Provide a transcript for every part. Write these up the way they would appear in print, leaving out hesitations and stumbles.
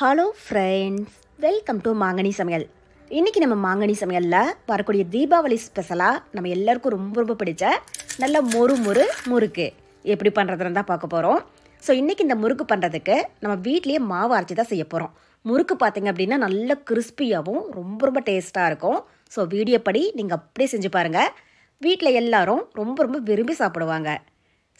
Hello friends, welcome to மாங்கனி சமையல். இன்றைக்கி நம்ம மாங்கனி சமையலில் வரக்கூடிய தீபாவளி ஸ்பெஷலாக நம்ம எல்லாருக்கும் ரொம்ப ரொம்ப பிடிச்ச நல்ல முறுக்கு எப்படி பண்ணுறதுன்னு தான் பார்க்க போகிறோம். ஸோ இன்றைக்கி இந்த முறுக்கு பண்ணுறதுக்கு நம்ம வீட்லேயே மாவு அரைச்சி தான் செய்ய போகிறோம். முறுக்கு பார்த்திங்க அப்படின்னா நல்ல கிறிஸ்பியாகவும் ரொம்ப ரொம்ப டேஸ்ட்டாக இருக்கும். ஸோ வீடியோ படி நீங்கள் அப்படியே செஞ்சு பாருங்கள். வீட்டில் எல்லோரும் ரொம்ப ரொம்ப விரும்பி சாப்பிடுவாங்க.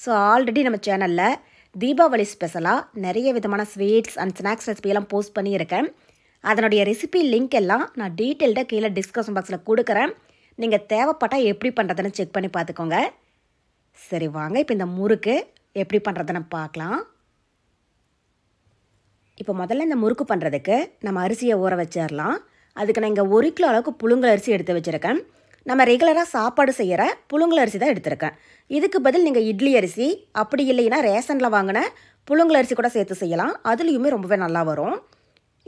ஸோ ஆல்ரெடி நம்ம சேனலில் தீபாவளி ஸ்பெஷலாக நிறைய விதமான ஸ்வீட்ஸ் அண்ட் ஸ்நாக்ஸ் ரெசிபியெல்லாம் போஸ்ட் பண்ணியிருக்கேன். அதனுடைய ரெசிபி லிங்க் எல்லாம் நான் டீட்டெயில்டாக கீழே டிஸ்கிரிப்ஷன் பாக்ஸில் கொடுக்குறேன். நீங்கள் தேவைப்பட்டால் எப்படி பண்ணுறதுன்னு செக் பண்ணி பார்த்துக்கோங்க. சரி வாங்க, இப்போ இந்த முறுக்கு எப்படி பண்ணுறதுன்னு பார்க்கலாம். இப்போ முதல்ல இந்த முறுக்கு பண்ணுறதுக்கு நம்ம அரிசியை ஊற வச்சிடலாம். அதுக்கு நான் இங்கே 1 கிலோ அளவுக்கு புழுங்கல் அரிசி எடுத்து வச்சுருக்கேன். நம்ம ரெகுலராக சாப்பாடு செய்கிற புழுங்கல் அரிசி தான் எடுத்திருக்கேன். இதுக்கு பதில் நீங்கள் இட்லி அரிசி அப்படி இல்லைன்னா ரேஷனில் வாங்கின புழுங்கல் அரிசி கூட சேர்த்து செய்யலாம். அதுலேயுமே ரொம்பவே நல்லா வரும்.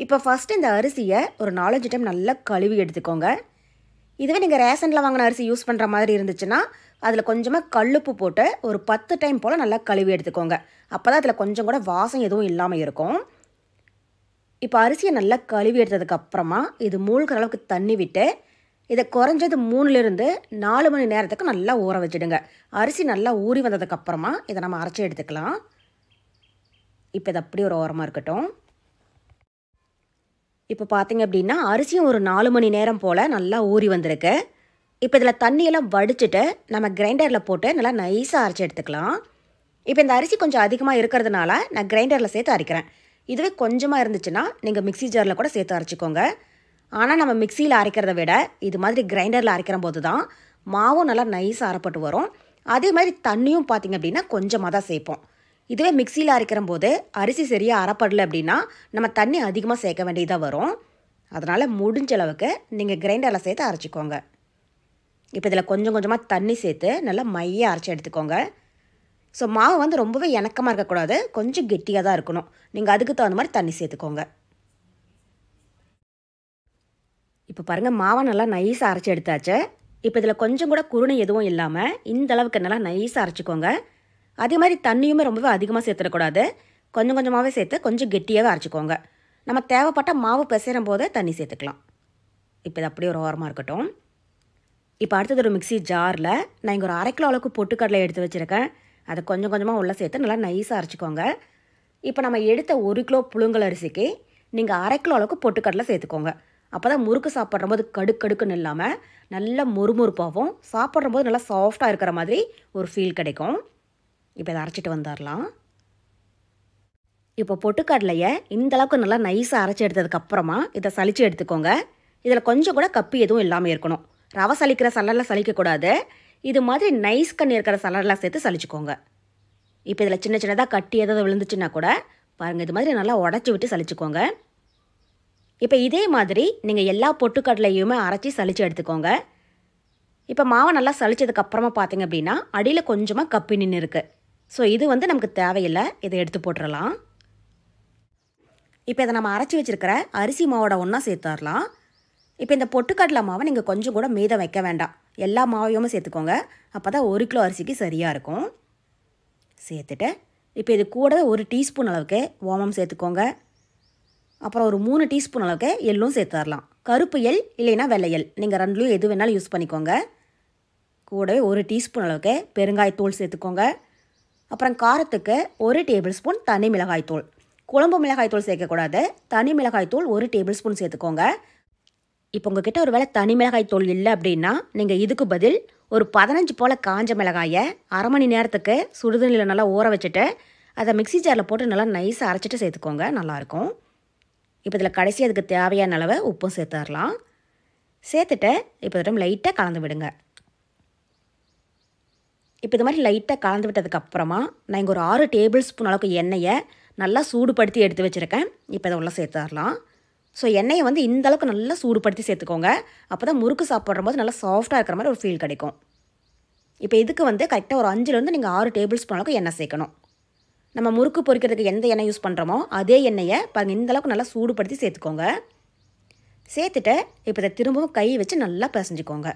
இப்போ ஃபஸ்ட்டு இந்த அரிசியை ஒரு 4-5 டைம் நல்லா கழுவி எடுத்துக்கோங்க. இதுவே நீங்கள் ரேஷனில் வாங்கின அரிசி யூஸ் பண்ணுற மாதிரி இருந்துச்சுன்னா அதில் கொஞ்சமாக கல்லுப்பு போட்டு ஒரு 10 டைம் போல் நல்லா கழுவி எடுத்துக்கோங்க. அப்போ தான் அதில் கொஞ்சம் கூட வாசம் எதுவும் இல்லாமல் இருக்கும். இப்போ அரிசியை நல்லா கழுவி எடுத்ததுக்கப்புறமா இது மூழ்கிற அளவுக்கு தண்ணி விட்டு இதை குறைஞ்சது 3லிருந்து 4 மணி நேரத்துக்கு நல்லா ஊற வச்சுடுங்க. அரிசி நல்லா ஊறி வந்ததுக்கப்புறமா இதை நம்ம அரைச்சி எடுத்துக்கலாம். இப்போ இது அப்படி ஒரு ஓரமாக இருக்கட்டும். இப்போ பார்த்திங்க அப்படின்னா அரிசியும் ஒரு 4 மணி நேரம் போல் நல்லா ஊறி வந்திருக்கு. இப்போ இதில் தண்ணியெல்லாம் வடிச்சிட்டு நம்ம கிரைண்டரில் போட்டு நல்லா நைஸாக அரைச்சி எடுத்துக்கலாம். இப்போ இந்த அரிசி கொஞ்சம் அதிகமாக இருக்கிறதுனால நான் கிரைண்டரில் சேர்த்து அரைக்கிறேன். இதுவே கொஞ்சமாக இருந்துச்சுன்னா நீங்கள் மிக்ஸி ஜாரில் கூட சேர்த்து அரைச்சிக்கோங்க. ஆனால் நம்ம மிக்சியில் அரைக்கிறத விட இது மாதிரி கிரைண்டரில் அரைக்கிற போது தான் மாவும் நல்லா நைஸாக அரைப்பட்டு வரும். அதே மாதிரி தண்ணியும் பார்த்திங்க அப்படின்னா கொஞ்சமாக தான் சேர்ப்போம். இதுவே மிக்சியில் அரைக்கிற போது அரிசி சரியாக அரைப்படலை அப்படின்னா நம்ம தண்ணி அதிகமாக சேர்க்க வேண்டியதாக வரும். அதனால் முடிஞ்ச அளவுக்கு நீங்கள் கிரைண்டரில் சேர்த்து அரைச்சிக்கோங்க. இப்போ இதில் கொஞ்சம் கொஞ்சமாக தண்ணி சேர்த்து நல்லா மையாக அரைச்சி எடுத்துக்கோங்க. ஸோ மாவு வந்து ரொம்பவே இணக்கமாக இருக்கக்கூடாது, கொஞ்சம் கெட்டியாக தான் இருக்கணும். நீங்கள் அதுக்கு தகுந்த மாதிரி தண்ணி சேர்த்துக்கோங்க. இப்போ பாருங்கள், மாவை நல்லா நைஸாக அரைச்சி எடுத்தாச்சு. இப்போ இதில் கொஞ்சம் கூட குருணை எதுவும் இல்லாமல் இந்த அளவுக்கு நல்லா நைஸாக அரைச்சிக்கோங்க. அதே மாதிரி தண்ணியுமே ரொம்பவே அதிகமாக சேர்த்துடக்கூடாது, கொஞ்சம் கொஞ்சமாகவே சேர்த்து கொஞ்சம் கெட்டியாகவே அரைச்சிக்கோங்க. நம்ம தேவைப்பட்ட மாவு பிசைறும் போது தண்ணி சேர்த்துக்கலாம். இப்போ இது அப்படியே ஒரு ஓரமாக இருக்கட்டும். இப்போ அடுத்தது ஒரு மிக்ஸி ஜாரில் நான் இங்கே ஒரு 1/2 கிலோ அளவுக்கு பொட்டுக்கடலை எடுத்து வச்சுருக்கேன். அதை கொஞ்சம் கொஞ்சமாக உள்ளே சேர்த்து நல்லா நைஸாக அரைச்சிக்கோங்க. இப்போ நம்ம எடுத்த 1 கிலோ புழுங்கல் அரிசிக்கு நீங்கள் 1/2 கிலோ அளவுக்கு பொட்டுக்கடலை சேர்த்துக்கோங்க. அப்போ தான் முறுக்கு சாப்பிட்ற போது கடுக்குன்னு இல்லாமல் நல்ல முறுமுறுப்பாகவும் சாப்பிட்ற போது நல்லா சாஃப்டாக இருக்கிற மாதிரி ஒரு ஃபீல் கிடைக்கும். இப்போ இதை அரைச்சிட்டு வந்துடலாம். இப்போ பொட்டுக்கடலையை இந்தளவுக்கு நல்லா நைஸாக அரைச்சி எடுத்ததுக்கப்புறமா இதை சலித்து எடுத்துக்கோங்க. இதில் கொஞ்சம் கூட கப்பி எதுவும் இல்லாமல் இருக்கணும். ரவை சலிக்கிற சலரில் சலிக்கக்கூடாது. இது மாதிரி நைஸ் கண்ணி இருக்கிற சலரில் சேர்த்து சலிச்சுக்கோங்க. இப்போ இதில் சின்ன சின்னதாக கட்டி ஏதாவது விழுந்துச்சுன்னா கூட பாருங்கள், இது மாதிரி நல்லா உடச்சி விட்டு சலிச்சுக்கோங்க. இப்போ இதே மாதிரி நீங்கள் எல்லா பொட்டுக்கடலையுமே அரைச்சி சலித்து எடுத்துக்கோங்க. இப்போ மாவை நல்லா சலிச்சதுக்கப்புறமா பார்த்திங்க அப்படின்னா அடியில் கொஞ்சமாக கப்பி நின்று இருக்குது. ஸோ இது வந்து நமக்கு தேவையில்லை, இதை எடுத்து போட்டுடலாம். இப்போ இதை நம்ம அரைச்சி வச்சுருக்கிற அரிசி மாவோட ஒன்றா சேர்த்துடலாம். இப்போ இந்த பொட்டுக்கடலை மாவை நீங்கள் கொஞ்சம் கூட மீதம் வைக்க வேண்டாம், எல்லா மாவையுமே சேர்த்துக்கோங்க. அப்போ தான் 1 கிலோ அரிசிக்கு சரியாக இருக்கும். சேர்த்துட்டு இப்போ இது கூட 1 டீஸ்பூன் அளவுக்கு ஓமம் சேர்த்துக்கோங்க. அப்புறம் ஒரு 3 டீஸ்பூன் அளவுக்கு எள்ளும் சேர்த்துடலாம். கருப்பு எள் இல்லைன்னா வெள்ளை எள், நீங்கள் ரெண்டுலையும் எது வேணாலும் யூஸ் பண்ணிக்கோங்க. கூடவே 1 டீஸ்பூன் அளவுக்கு பெருங்காயத்தூள் சேர்த்துக்கோங்க. அப்புறம் காரத்துக்கு 1 டேபிள் ஸ்பூன் தனி மிளகாய்த்தூள். குழம்பு மிளகாய்த்தூள் சேர்க்கக்கூடாது, தனி மிளகாய்த்தூள் 1 டேபிள் ஸ்பூன் சேர்த்துக்கோங்க. இப்போ உங்ககிட்ட ஒரு வேளை தனி மிளகாய்த்தூள் இல்லை அப்படின்னா நீங்கள் இதுக்கு பதில் ஒரு 15 போல் காஞ்ச மிளகாயை 1/2 மணி நேரத்துக்கு சுடுதண்ணியில் நல்லா ஊற வச்சுட்டு அதை மிக்ஸி ஜாரில் போட்டு நல்லா நைஸாக அரைச்சிட்டு சேர்த்துக்கோங்க, நல்லாயிருக்கும். இப்போ இதில் கடைசி அதுக்கு தேவையான அளவு உப்பும் சேர்த்துடலாம். சேர்த்துட்டு இப்போ இதில் லைட்டாக கலந்து விடுங்க. இப்போ இது மாதிரி லைட்டாக கலந்து விட்டதுக்கப்புறமா நான் இங்கே ஒரு 6 டேபிள் ஸ்பூன் அளவுக்கு எண்ணெயை நல்லா சூடுபடுத்தி எடுத்து வச்சுருக்கேன். இப்போ இதை உள்ளே சேர்த்துடலாம். ஸோ எண்ணெயை வந்து இந்த அளவுக்கு நல்லா சூடுபடுத்தி சேர்த்துக்கோங்க. அப்போ தான் முறுக்கு சாப்பிட்ற போது நல்லா சாஃப்டாக இருக்கிற மாதிரி ஒரு ஃபீல் கிடைக்கும். இப்போ இதுக்கு வந்து கரெக்டாக ஒரு 5லேருந்து நீங்கள் 6 டேபிள் ஸ்பூன் அளவுக்கு எண்ணெய் சேர்க்கணும். நம்ம முறுக்கு பொரிக்கிறதுக்கு எந்த எண்ணெய் யூஸ் பண்ணுறோமோ அதே எண்ணெயை பாருங்கள் இந்தளவுக்கு நல்லா சூடுபடுத்தி சேர்த்துக்கோங்க. சேர்த்துட்டு இப்போ இதை திரும்பவும் கை வச்சு நல்லா பிசைஞ்சிக்கோங்க.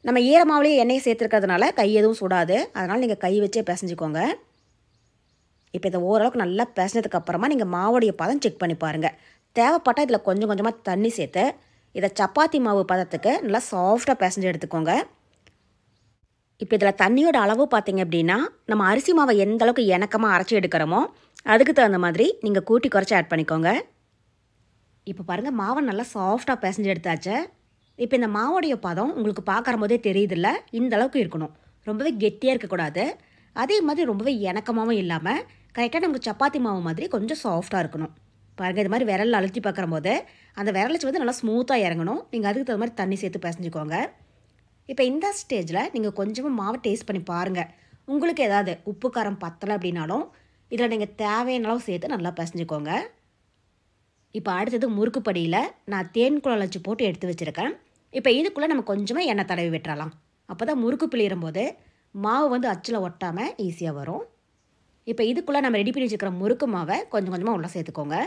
நம்ம ஈரமாவிலேயே எண்ணெயை சேர்த்துருக்கிறதுனால கை எதுவும் சுடாது, அதனால் நீங்கள் கை வச்சே பிசைஞ்சிக்கோங்க. இப்போ இதை ஓரளவுக்கு நல்லா பிசைஞ்சதுக்கு அப்புறமா நீங்கள் மாவோடைய பதம் செக் பண்ணி பாருங்கள். தேவைப்பட்டால் இதில் கொஞ்சம் கொஞ்சமாக தண்ணி சேர்த்து இதை சப்பாத்தி மாவு பதத்துக்கு நல்லா சாஃப்டாக பிசைஞ்சு எடுத்துக்கோங்க. இப்போ இதில் தண்ணியோட அளவு பார்த்தீங்க அப்படின்னா நம்ம அரிசி மாவை எந்த அளவுக்கு இணக்கமாக அரைச்சி எடுக்கிறோமோ அதுக்கு தகுந்த மாதிரி நீங்கள் கூட்டி குறைச்சி ஆட் பண்ணிக்கோங்க. இப்போ பாருங்கள் மாவை நல்லா சாஃப்டாக பிசைஞ்சு எடுத்தாச்சு. இப்போ இந்த மாவோடைய பதம் உங்களுக்கு பார்க்குற போதே தெரியுதில்ல, இந்த அளவுக்கு இருக்கணும். ரொம்பவே கெட்டியாக இருக்கக்கூடாது, அதே மாதிரி ரொம்பவே இணக்கமாகவும் இல்லாமல் கரெக்டாக நமக்கு சப்பாத்தி மாவு மாதிரி கொஞ்சம் சாஃப்டாக இருக்கணும். பாருங்கள், இது மாதிரி விரலில் அழுத்தி பார்க்குற போது அந்த விரலிச்சு வந்து நல்லா ஸ்மூத்தாக இறங்கணும். நீங்கள் அதுக்கு தகுந்த மாதிரி தண்ணி சேர்த்து பிசைஞ்சுக்கோங்க. இப்போ இந்த ஸ்டேஜில் நீங்கள் கொஞ்சமாக மாவை டேஸ்ட் பண்ணி பாருங்கள். உங்களுக்கு ஏதாவது உப்பு காரம் பத்தலை அப்படின்னாலும் இதில் நீங்கள் தேவையான அளவு சேர்த்து நல்லா பிசைஞ்சுக்கோங்க. இப்போ அடுத்தது முறுக்கு படியில் நான் தேன் குழல் வச்சு போட்டு எடுத்து வச்சுருக்கேன். இப்போ இதுக்குள்ளே நம்ம கொஞ்சமாக எண்ணெய் தடவி விட்டுறலாம். அப்போ தான் முறுக்கு பிழியும் போது மாவு வந்து அச்சில் ஒட்டாமல் ஈஸியாக வரும். இப்போ இதுக்குள்ளே நம்ம ரெடி பண்ணி வச்சுக்கிற முறுக்கு மாவை கொஞ்சம் கொஞ்சமாக உள்ள சேர்த்துக்கோங்க.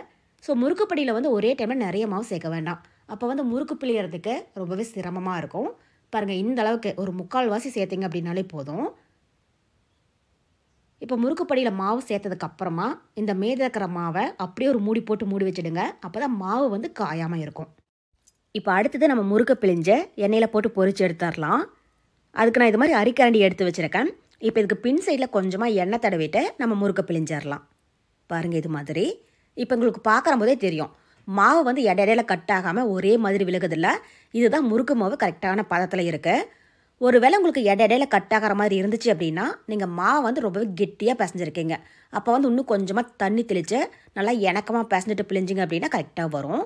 ஸோ முறுக்கு படியில் வந்து ஒரே டைமில் நிறைய மாவு சேர்க்க வேண்டாம். அப்போ வந்து முறுக்கு பிழியறதுக்கு ரொம்பவே சிரமமாக இருக்கும். பாருங்கள், இந்த அளவுக்கு ஒரு 3/4 வாசி சேர்த்திங்க அப்படின்னாலே போதும். இப்போ முறுக்கு படியில் மாவு சேர்த்ததுக்கப்புறமா இந்த மீதி இருக்கிற மாவை அப்படியே ஒரு மூடி போட்டு மூடி வச்சுடுங்க. அப்போ தான் மாவு வந்து காயாமல் இருக்கும். இப்போ அடுத்தது நம்ம முறுக்கு பிழிஞ்சு எண்ணெயில் போட்டு பொரிச்சு எடுத்துடலாம். அதுக்கு நான் இது மாதிரி அரிக்கரண்டி எடுத்து வச்சுருக்கேன். இப்போ இதுக்கு பின் சைடில் கொஞ்சமாக எண்ணெய் தடவிட்டு நம்ம முறுக்கு பிழிஞ்சிடலாம். பாருங்கள், இது மாதிரி. இப்போ உங்களுக்கு பார்க்குற போதே தெரியும் மாவு வந்து இடையில கட் ஆகாமல் ஒரே மாதிரி விழுகுதில்ல. இதுதான் முறுக்கு மாவு கரெக்டான பதத்தில் இருக்குது. ஒரு வேளை உங்களுக்கு இடையில கட் ஆகிற மாதிரி இருந்துச்சு அப்படின்னா நீங்கள் மாவு வந்து ரொம்பவே கெட்டியாக பிசைஞ்சிருக்கீங்க. அப்போ வந்து இன்னும் கொஞ்சமாக தண்ணி தெளித்து நல்லா இணக்கமாக பிசைஞ்சிட்டு பிழிஞ்சிங்க அப்படின்னா கரெக்டாக வரும்.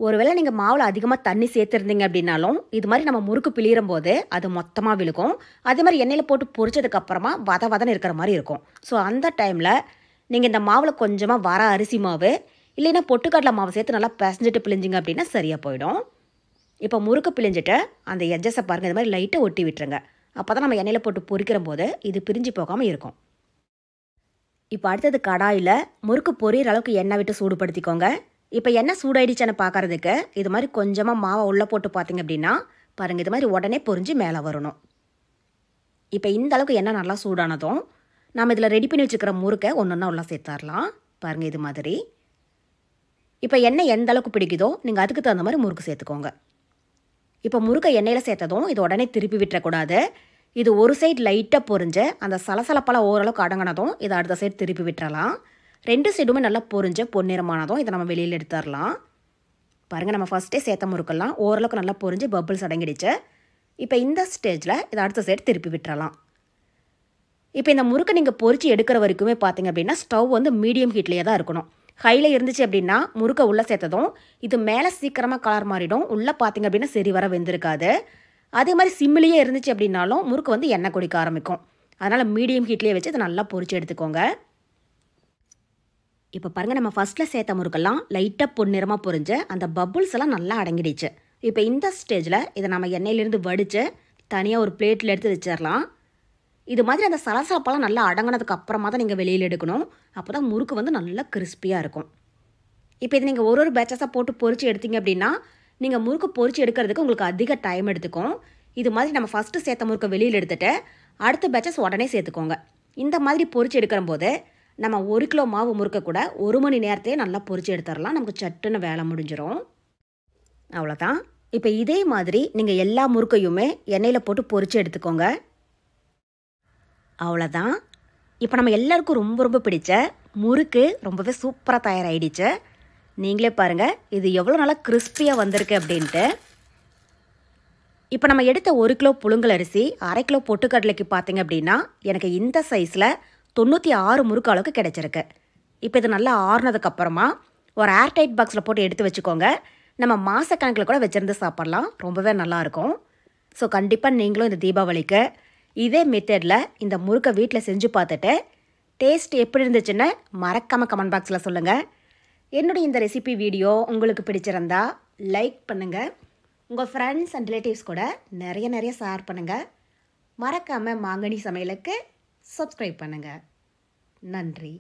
ஒருவேளை நீங்கள் மாவில் அதிகமாக தண்ணி சேர்த்துருந்தீங்க அப்படின்னாலும் இது மாதிரி நம்ம முறுக்கு பிழியும் போது அது மொத்தமாக விழுகும். அதே மாதிரி எண்ணெயில் போட்டு பொரிச்சதுக்கப்புறமா வதன்னு இருக்கிற மாதிரி இருக்கும். ஸோ அந்த டைமில் நீங்கள் இந்த மாவில் கொஞ்சமாக வர அரிசி மாவு இல்லைன்னா பொட்டுக்கடலை மாவு சேர்த்து நல்லா பிசைஞ்சிட்டு பிழிஞ்சிங்க அப்படின்னா சரியாக போயிடும். இப்போ முறுக்கு பிழிஞ்சிட்டு அந்த எட்ஜஸை பாருங்கள், இது மாதிரி லைட்டாக ஒட்டி விட்டுருங்க. அப்போ தான் நம்ம எண்ணெயில் போட்டு பொரிக்கிற போது இது பிரிஞ்சு போகாமல் இருக்கும். இப்போ அடுத்தது கடாயில் முறுக்கு பொரியிற அளவுக்கு எண்ணெய் விட்டு சூடுபடுத்திக்கோங்க. இப்போ எண்ணெய் சூடாயிடுச்சான்னு பார்க்குறதுக்கு இது மாதிரி கொஞ்சமாக மாவை உள்ளே போட்டு பார்த்தீங்க அப்படின்னா பாருங்கள், இது மாதிரி உடனே பொரிஞ்சு மேலே வரணும். இப்போ இந்த அளவுக்கு எண்ணெய் நல்லா சூடானதும் நம்ம இதில் ரெடி பண்ணி வச்சுக்கிற முறுக்கை ஒன்று ஒன்றா உள்ளே சேர்த்துடலாம். பாருங்கள், இது மாதிரி. இப்போ எண்ணெய் எந்த அளவுக்கு பிடிக்குதோ நீங்கள் அதுக்கு தகுந்த மாதிரி முறுக்கு சேர்த்துக்கோங்க. இப்போ முறுக்கை எண்ணெயில் சேர்த்ததும் இது உடனே திருப்பி விட்டுறக்கூடாது. இது ஒரு சைடு லைட்டாக பொரிஞ்சு அந்த சலசலப்பெல்லாம் ஓரளவுக்கு அடங்கினதும் இதை அடுத்த சைடு திருப்பி விட்டுறலாம். 2 சைடுமே நல்லா பொரிஞ்சு பொன்னிறமானதும் இதை நம்ம வெளியில் எடுத்துடலாம். பாருங்கள், நம்ம ஃபஸ்ட்டே சேர்த்த முறுக்கெல்லாம் ஓரளவுக்கு நல்லா பொரிஞ்சு பபிள்ஸ் அடங்கிடுச்சு. இப்போ இந்த ஸ்டேஜில் இதை அடுத்த சைடு திருப்பி விட்டுறலாம். இப்போ இந்த முறுக்கை நீங்கள் பொரிச்சு எடுக்கிற வரைக்குமே பார்த்தீங்க அப்படின்னா ஸ்டவ் வந்து மீடியம் ஹீட்லேயே தான் இருக்கணும். ஹையில் இருந்துச்சு அப்படின்னா முறுக்கை உள்ளே சேர்த்ததும் இது மேலே சீக்கிரமாக கலர் மாறிடும். உள்ளே பார்த்தீங்க அப்படின்னா சரி வர வெந்திருக்காது. அதே மாதிரி சிம்மிலேயே இருந்துச்சு அப்படின்னாலும் முறுக்கு வந்து எண்ணெய் குடிக்க ஆரம்பிக்கும். அதனால் மீடியம் ஹீட்லேயே வச்சு இதை நல்லா பொரிச்சு எடுத்துக்கோங்க. இப்போ பாருங்கள், நம்ம ஃபஸ்ட்டில் சேர்த்த முறுக்கெல்லாம் லைட்டாக பொன்னிறமாக பொரிஞ்சு அந்த பபுள்ஸ் எல்லாம் நல்லா அடங்கிடுச்சு. இப்போ இந்த ஸ்டேஜில் இதை நம்ம எண்ணெயிலேருந்து வடித்து தனியாக ஒரு பிளேட்டில் எடுத்து வச்சிடலாம். இது மாதிரி அந்த சலசலப்பெல்லாம் நல்லா அடங்கினதுக்கு அப்புறமா தான் நீங்கள் வெளியில் எடுக்கணும். அப்போ தான் முறுக்கு வந்து நல்லா கிறிஸ்பியாக இருக்கும். இப்போ இது நீங்கள் ஒரு பேட்சஸாக போட்டு பொரிச்சு எடுத்தீங்க அப்படின்னா நீங்கள் முறுக்கு பொரிச்சு எடுக்கிறதுக்கு உங்களுக்கு அதிக டைம் எடுத்துக்கும். இது மாதிரி நம்ம ஃபஸ்ட்டு சேர்த்த முறுக்கை வெளியில் எடுத்துகிட்டு அடுத்த பேட்சஸ் உடனே சேர்த்துக்கோங்க. இந்த மாதிரி பொரிச்சு எடுக்கிற போது நம்ம 1 கிலோ மாவு முறுக்க கூட 1 மணி நேரத்தையே நல்லா பொரிச்சு எடுத்துடலாம். நமக்கு சட்டுன்னு வேலை முடிஞ்சிடும். அவ்வளோதான். இப்போ இதே மாதிரி நீங்கள் எல்லா முறுக்கையுமே எண்ணெயில் போட்டு பொரிச்சு எடுத்துக்கோங்க. அவ்வளோதான். இப்போ நம்ம எல்லாருக்கும் ரொம்ப ரொம்ப பிடிச்ச முறுக்கு ரொம்பவே சூப்பராக தயாராகிடுச்சு. நீங்களே பாருங்கள் இது எவ்வளோ நல்லா கிறிஸ்பியாக வந்திருக்கு அப்படின்ட்டு. இப்போ நம்ம எடுத்த 1 கிலோ புழுங்கல் அரிசி 1/2 கிலோ பொட்டுக்கடலைக்கு பார்த்தீங்க அப்படின்னா எனக்கு இந்த சைஸில் 96 முறுக்கு அளவுக்கு கிடச்சிருக்கு. இப்போ இது நல்லா ஆறுனதுக்கப்புறமா ஒரு ஏர்டைட் பாக்ஸில் போட்டு எடுத்து வச்சுக்கோங்க. நம்ம மாதக்கணக்கில் கூட வச்சுருந்து சாப்பிட்லாம். ரொம்பவே நல்லாயிருக்கும். ஸோ கண்டிப்பாக நீங்களும் இந்த தீபாவளிக்கு இதே மெத்தடில் இந்த முறுக்கை வீட்டில் செஞ்சு பார்த்துட்டு டேஸ்ட் எப்படி இருந்துச்சுன்னு மறக்காமல் கமெண்ட் பாக்ஸில் சொல்லுங்கள். என்னுடைய இந்த ரெசிபி வீடியோ உங்களுக்கு பிடிச்சிருந்தா லைக் பண்ணுங்கள். உங்கள் ஃப்ரெண்ட்ஸ் அண்ட் ரிலேட்டிவ்ஸ் கூட நிறைய ஷேர் பண்ணுங்கள். மறக்காமல் மாங்கனி சமையலுக்கு சப்ஸ்கிரைப் பண்ணுங்கள். நன்றி.